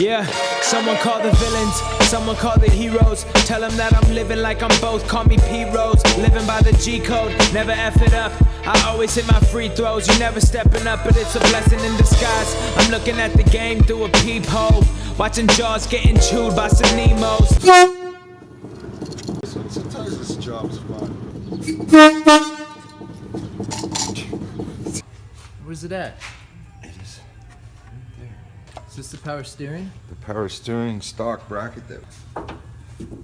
Yeah, someone call the villains, someone call the heroes. Tell them that I'm living like I'm both, call me P-Rose. Living by the G-code, never F it up. I always hit my free throws, you never stepping up, but it's a blessing in disguise. I'm looking at the game through a peephole, watching Jaws getting chewed by some Nemos. Sometimes this job's fun. Where's it at? It is right there. Is this the power steering? The power steering stock bracket there.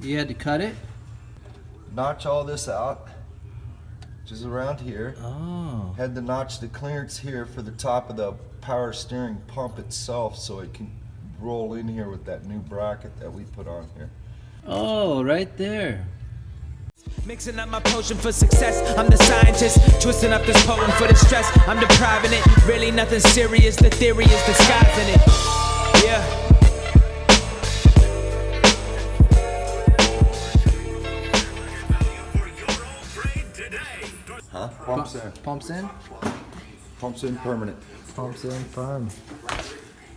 You had to cut it? Notch all this out, just around here. Oh. Had to notch the clearance here for the top of the power steering pump itself so it can roll in here with that new bracket that we put on here. Oh, right there. Mixing up my potion for success, I'm the scientist. Twisting up this poem for the stress, I'm depriving it. Really nothing serious, the theory is disguising it. Yeah. Huh? Pumps in. Pumps in? Pumps in permanent. Pumps in, perm.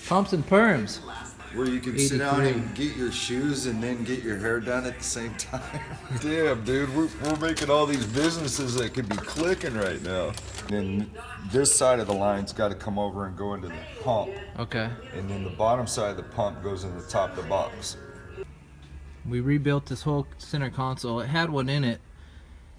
Pumps and perms. Where you can sit down and get your shoes and then get your hair done at the same time. Damn, dude, we're making all these businesses that could be clicking right now. Then this side of the line's got to come over and go into the pump. Okay. And then the bottom side of the pump goes in the top of the box. We rebuilt this whole center console. It had one in it,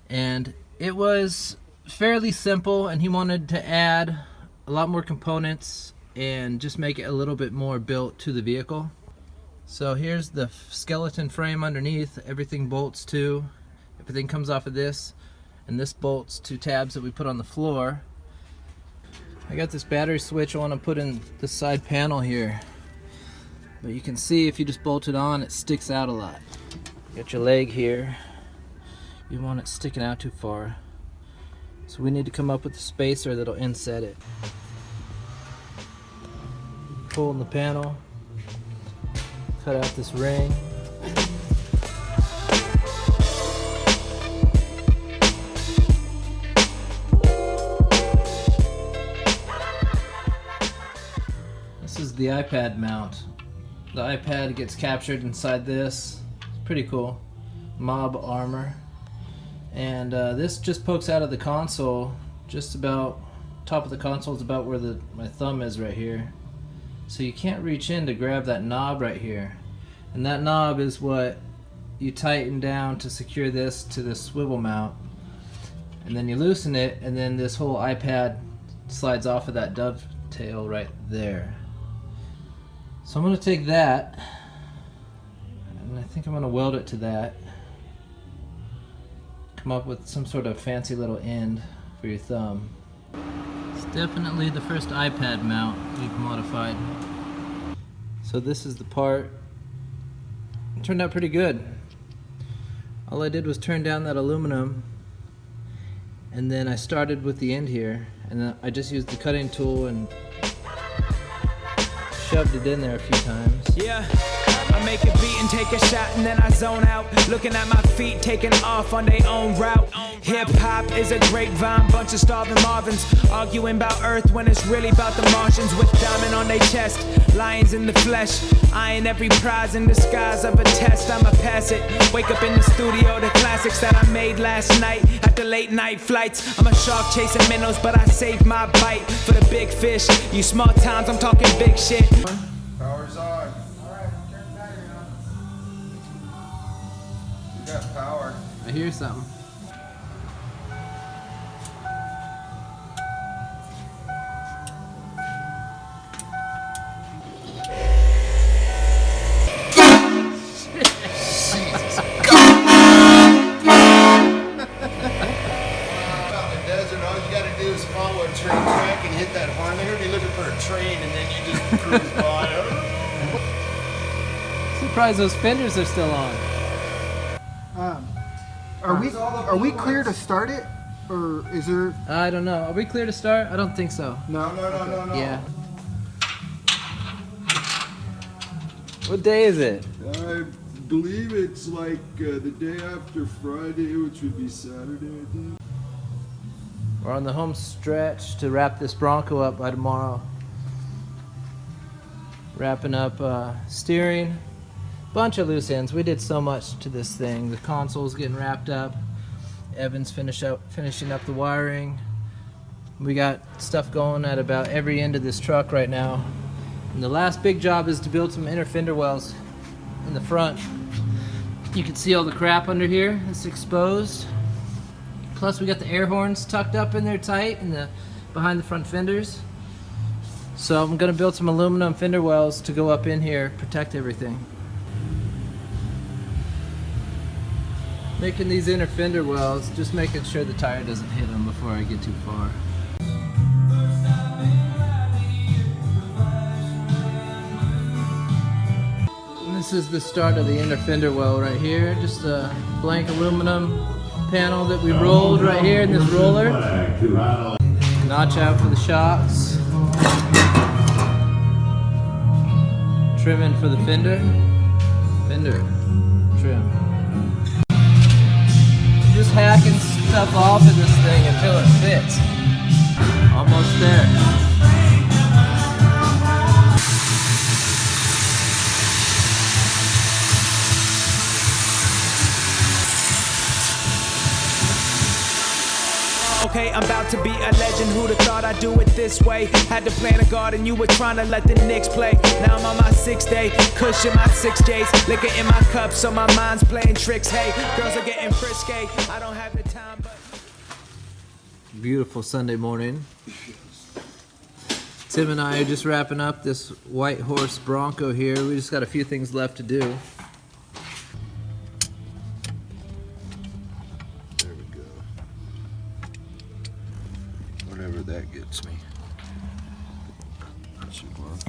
and it was fairly simple, and he wanted to add a lot more components and just make it a little bit more built to the vehicle. So here's the skeleton frame underneath. Everything bolts to. Everything comes off of this, and this bolts to tabs that we put on the floor. I got this battery switch I want to put in the side panel here, but you can see if you just bolt it on, it sticks out a lot. Got your leg here. You want it sticking out too far, so we need to come up with a spacer that'll inset it. Pull in the panel, cut out this ring. This is the iPad mount. The iPad gets captured inside this. It's pretty cool. Mob armor. And this just pokes out of the console, just about top of the console is about where my thumb is right here. So you can't reach in to grab that knob right here. And that knob is what you tighten down to secure this to this swivel mount. And then you loosen it, and then this whole iPad slides off of that dovetail right there. So I'm going to take that, and I think I'm going to weld it to that. Come up with some sort of fancy little end for your thumb. It's definitely the first iPad mount we've modified. So this is the part. It turned out pretty good. All I did was turn down that aluminum, and then I started with the end here, and then I just used the cutting tool and shoved it in there a few times. Yeah. I make a beat and take a shot and then I zone out. Looking at my feet taking off on their own route. Hip hop is a grapevine, bunch of starving Marvins arguing about Earth when it's really about the Martians. With diamond on their chest, lions in the flesh, eyeing every prize in disguise of a test. I'ma pass it, wake up in the studio, the classics that I made last night after late night flights. I'm a shark chasing minnows, but I saved my bite for the big fish. You small times, I'm talking big shit. Power's on. You got power. I hear something. Train track and hit that horn. They're gonna be looking for a train, and then you just cruise by. Surprised those fenders are still on. Are we clear to start it, or is there? I don't know. Are we clear to start? I don't think so. No. Yeah. What day is it? I believe it's like the day after Friday, which would be Saturday, I think. We're on the home stretch to wrap this Bronco up by tomorrow. Wrapping up steering. Bunch of loose ends. We did so much to this thing. The console's getting wrapped up. Evan's finishing up the wiring. We got stuff going at about every end of this truck right now. And the last big job is to build some inner fender wells in the front. You can see all the crap under here. It's exposed. Plus we got the air horns tucked up in there tight in behind the front fenders. So I'm gonna build some aluminum fender wells to go up in here, protect everything. Making these inner fender wells, just making sure the tire doesn't hit them before I get too far. And this is the start of the inner fender well right here. Just a blank aluminum panel that we rolled right here in this roller. Notch out for the shocks. Trimming for the fender. Fender trim. Just hacking stuff off of this thing until it fits. Almost there. Okay, I'm about to be a legend. Who'd have thought I'd do it this way? Had to plant a garden, you were trying to let the Knicks play. Now I'm on my 6th day, cushion my 6 J's, liquor in my cup, so my mind's playing tricks. Hey, girls are getting frisky. I don't have the time, but Beautiful Sunday morning. Tim and I are just wrapping up this white horse Bronco here. We just got a few things left to do. There we go. Whatever that gets me. That should work.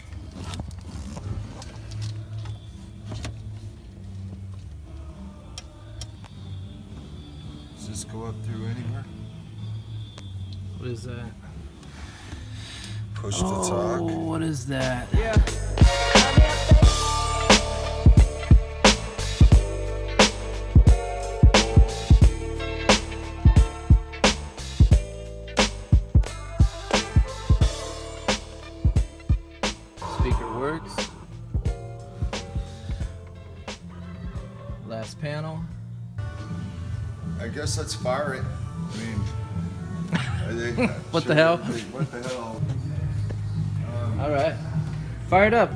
Does this go up through anywhere? What is that? Push to talk. Oh, what is that? yeah. Speaker works. Last panel. I guess let's fire it. I mean, What the hell? What the hell? All right, fire it up.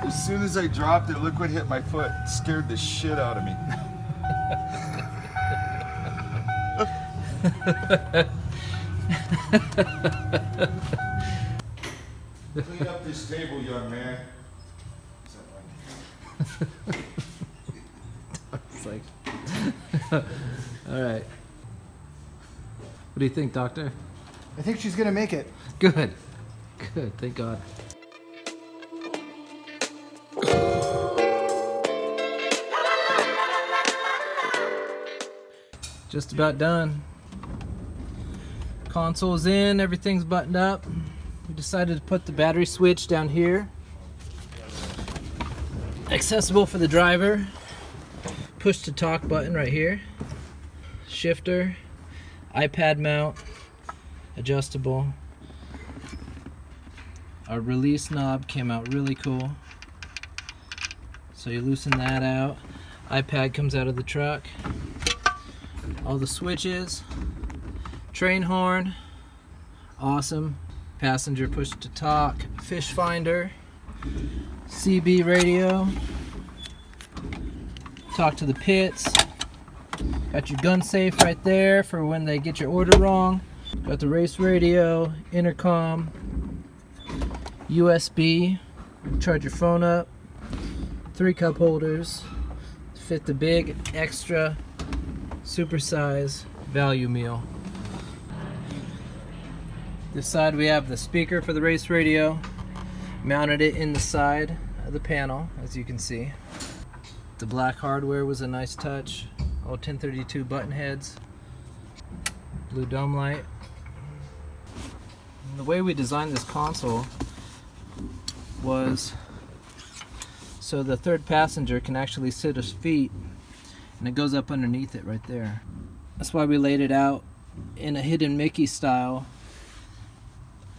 As soon as I dropped it, look what hit my foot. It scared the shit out of me. Clean up this table, young man. It's like, all right. What do you think, Doctor? I think she's gonna make it. Good, good. Thank God. Just about done. Console's in, everything's buttoned up. We decided to put the battery switch down here. Accessible for the driver. Push to talk button right here. Shifter. iPad mount. Adjustable. Our release knob came out really cool. So you loosen that out. iPad comes out of the truck. All the switches. Train horn. Awesome. Passenger push to talk. Fish finder. CB radio. Talk to the pits. Got your gun safe right there for when they get your order wrong. Got the race radio, intercom, USB, charge your phone up, 3 cup holders, fit the big extra supersize value meal. This side we have the speaker for the race radio, mounted it in the side of the panel, as you can see. The black hardware was a nice touch. All 1032 button heads, blue dome light. And the way we designed this console was so the third passenger can actually sit his feet, and it goes up underneath it right there. That's why we laid it out in a hidden Mickey style,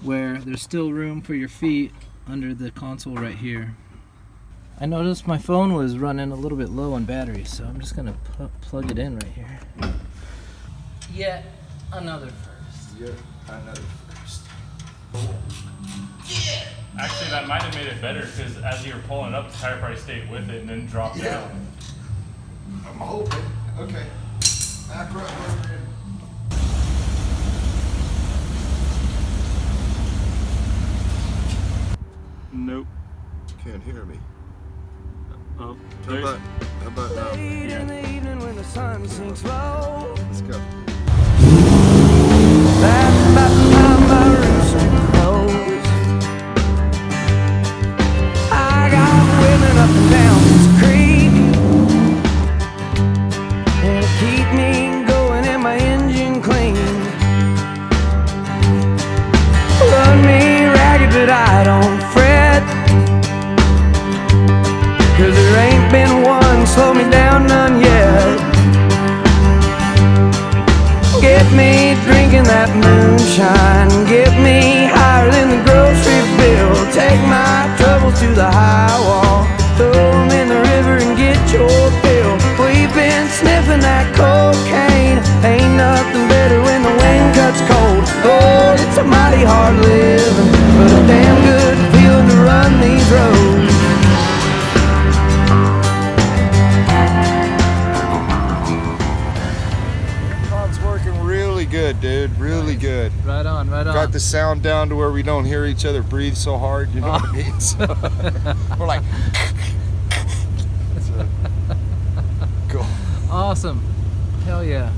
where there's still room for your feet under the console right here. I noticed my phone was running a little bit low on battery, so I'm just gonna plug it in right here. Yet another first. Yet another first. Actually, that might have made it better because as you were pulling it up, the tire probably stayed with it and then dropped down. I'm hoping. Okay. Back right where we're in. Nope. Can't hear me. Oh, How about now? Late in the evening when the sun sinks low. Let's go. That's about the time my rooster crows. I got women up and down this creek, and keep me going and my engine clean. Run me ragged but I don't fret, 'cause there ain't been one slow me down none yet. Get me drinking that moonshine, get me higher than the grocery bill. Take my troubles to the high wall, throw them in the river and get your fill. We've been sniffing that cocaine, ain't nothing better when the wind cuts cold. Lord, it's a mighty hard living, but a damn good feeling to run these roads. Really good, dude. Really good. Right on, right on. Got the sound down to where we don't hear each other breathe so hard. You know what I mean? So, we're like. So, cool. Awesome. Hell yeah.